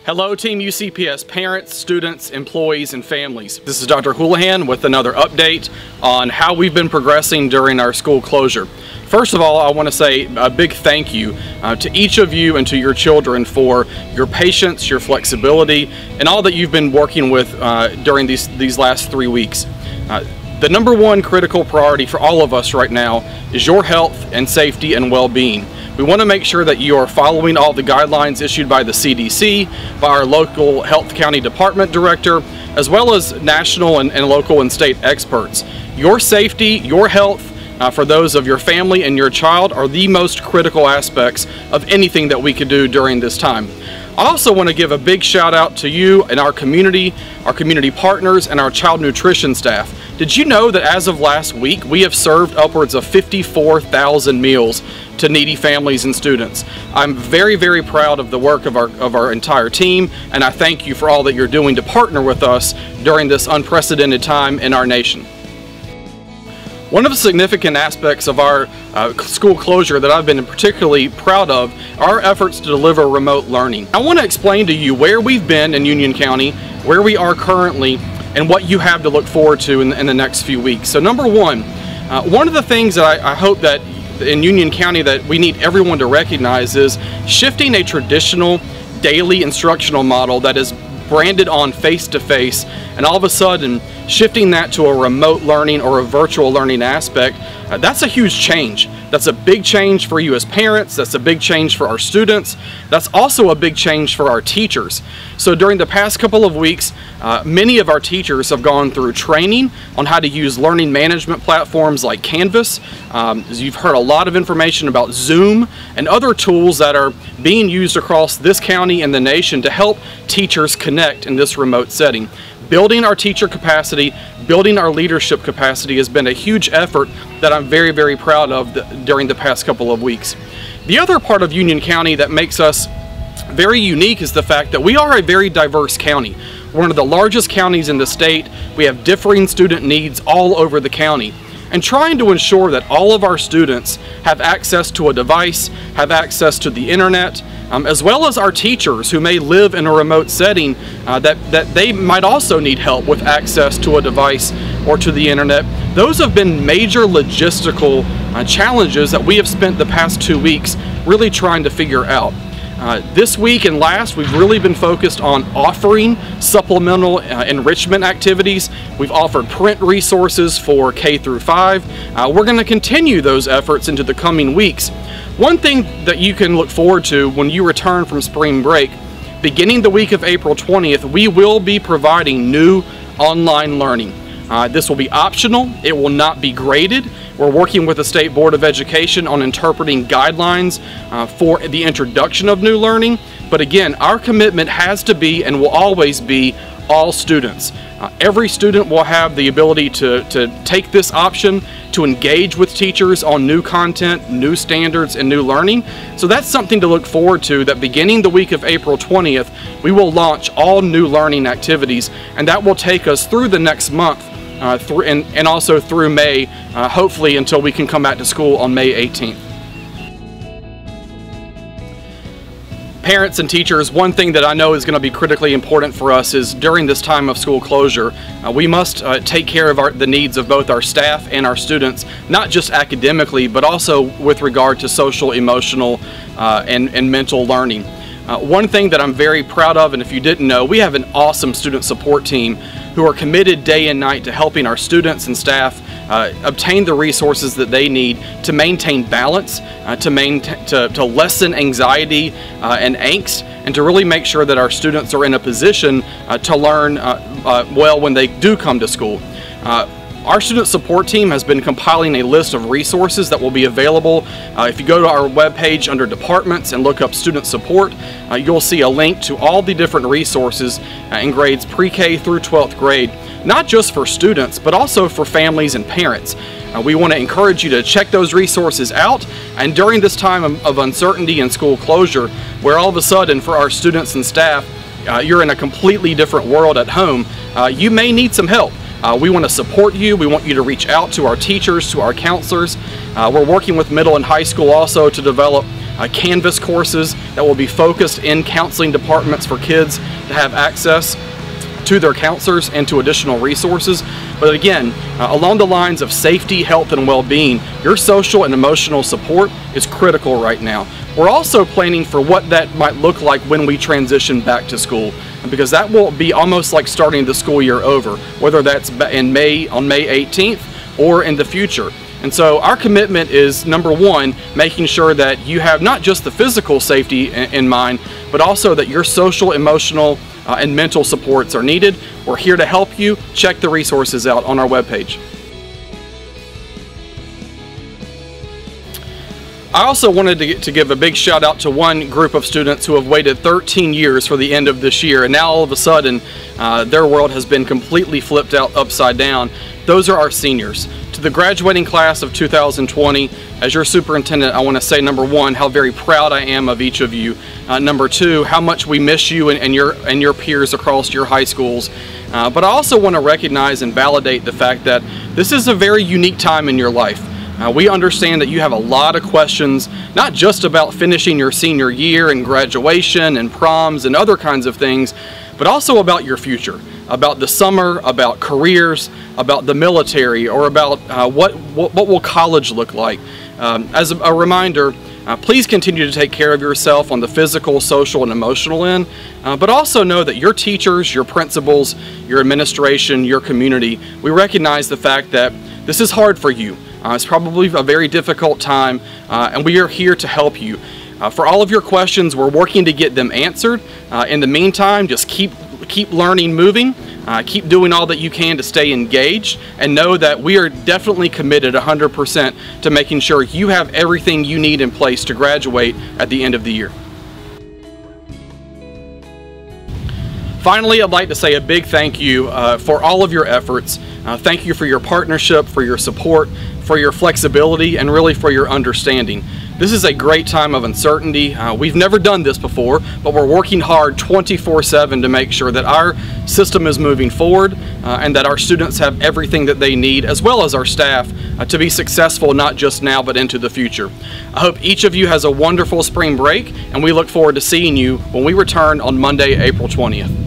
Hello Team UCPS parents, students, employees, and families. This is Dr. Houlihan with another update on how we've been progressing during our school closure. First of all, I want to say a big thank you to each of you and to your children for your patience, your flexibility, and all that you've been working with during these last 3 weeks. The number one critical priority for all of us right now is your health and safety and well-being. We want to make sure that you are following all the guidelines issued by the CDC, by our local health county department director, as well as national and local and state experts. Your safety, your health, for those of your family and your child are the most critical aspects of anything that we could do during this time. I also want to give a big shout out to you and our community partners, and our child nutrition staff. Did you know that as of last week, we have served upwards of 54,000 meals to needy families and students? I'm very, very proud of the work of our entire team, and I thank you for all that you're doing to partner with us during this unprecedented time in our nation. One of the significant aspects of our school closure that I've been particularly proud of are our efforts to deliver remote learning. I want to explain to you where we've been in Union County, where we are currently, and what you have to look forward to in the next few weeks. So number one of the things that I hope that in Union County that we need everyone to recognize is shifting a traditional daily instructional model that is branded on face-to-face, and all of a sudden shifting that to a remote learning or a virtual learning aspect. That's a huge change. That's a big change for you as parents. That's a big change for our students. That's also a big change for our teachers. So during the past couple of weeks, many of our teachers have gone through training on how to use learning management platforms like Canvas. You've heard a lot of information about Zoom and other tools that are being used across this county and the nation to help teachers connect in this remote setting. Building our teacher capacity, building our leadership capacity has been a huge effort that I'm very, very proud of during the past couple of weeks. The other part of Union County that makes us very unique is the fact that we are a very diverse county. We're one of the largest counties in the state. We have differing student needs all over the county. And trying to ensure that all of our students have access to a device, have access to the internet, as well as our teachers who may live in a remote setting that they might also need help with access to a device or to the internet. Those have been major logistical challenges that we have spent the past 2 weeks really trying to figure out. This week and last, we've really been focused on offering supplemental enrichment activities. We've offered print resources for K through 5. We're going to continue those efforts into the coming weeks. One thing that you can look forward to when you return from spring break, beginning the week of April 20th, we will be providing new online learning. This will be optional. It will not be graded. We're working with the State Board of Education on interpreting guidelines for the introduction of new learning. But again, our commitment has to be and will always be all students. Every student will have the ability to take this option to engage with teachers on new content, new standards, and new learning. So that's something to look forward to, that beginning the week of April 20th, we will launch all new learning activities, and that will take us through the next month and also through May, hopefully until we can come back to school on May 18th. Parents and teachers, one thing that I know is going to be critically important for us is during this time of school closure, we must take care of the needs of both our staff and our students, not just academically, but also with regard to social, emotional, and mental learning. One thing that I'm very proud of, and if you didn't know, we have an awesome student support team who are committed day and night to helping our students and staff obtain the resources that they need to maintain balance, to lessen anxiety and angst, and to really make sure that our students are in a position to learn well when they do come to school. Our student support team has been compiling a list of resources that will be available. If you go to our webpage under departments and look up student support, you'll see a link to all the different resources in grades pre-K through 12th grade, not just for students, but also for families and parents. We want to encourage you to check those resources out, and during this time of uncertainty and school closure, where all of a sudden for our students and staff, you're in a completely different world at home, you may need some help. We want to support you. We want you to reach out to our teachers, to our counselors. We're working with middle and high school also to develop Canvas courses that will be focused in counseling departments for kids to have access to their counselors and to additional resources. But again, along the lines of safety, health, and well-being, your social and emotional support is critical right now. We're also planning for what that might look like when we transition back to school, because that will be almost like starting the school year over, whether that's on May 18th or in the future. And so our commitment is, number one, making sure that you have not just the physical safety in mind, but also that your social, emotional, and mental supports are needed. We're here to help you. Check the resources out on our webpage. I also wanted to give a big shout out to one group of students who have waited 13 years for the end of this year, and now all of a sudden their world has been completely flipped out upside down. Those are our seniors. To the graduating class of 2020, as your superintendent, I want to say, number one, how very proud I am of each of you. Number two, how much we miss you and your peers across your high schools. But I also want to recognize and validate the fact that this is a very unique time in your life. We understand that you have a lot of questions, not just about finishing your senior year and graduation and proms and other kinds of things, but also about your future, about the summer, about careers, about the military, or about what will college look like. As a reminder, please continue to take care of yourself on the physical, social, and emotional end, but also know that your teachers, your principals, your administration, your community, we recognize the fact that this is hard for you. It's probably a very difficult time, and we are here to help you. For all of your questions, we're working to get them answered. In the meantime, just keep learning, moving, keep doing all that you can to stay engaged, and know that we are definitely committed 100% to making sure you have everything you need in place to graduate at the end of the year. Finally, I'd like to say a big thank you for all of your efforts. Thank you for your partnership, for your support, for your flexibility, and really for your understanding. This is a great time of uncertainty. We've never done this before, but we're working hard 24/7 to make sure that our system is moving forward and that our students have everything that they need, as well as our staff, to be successful not just now but into the future. I hope each of you has a wonderful spring break, and we look forward to seeing you when we return on Monday, April 20th.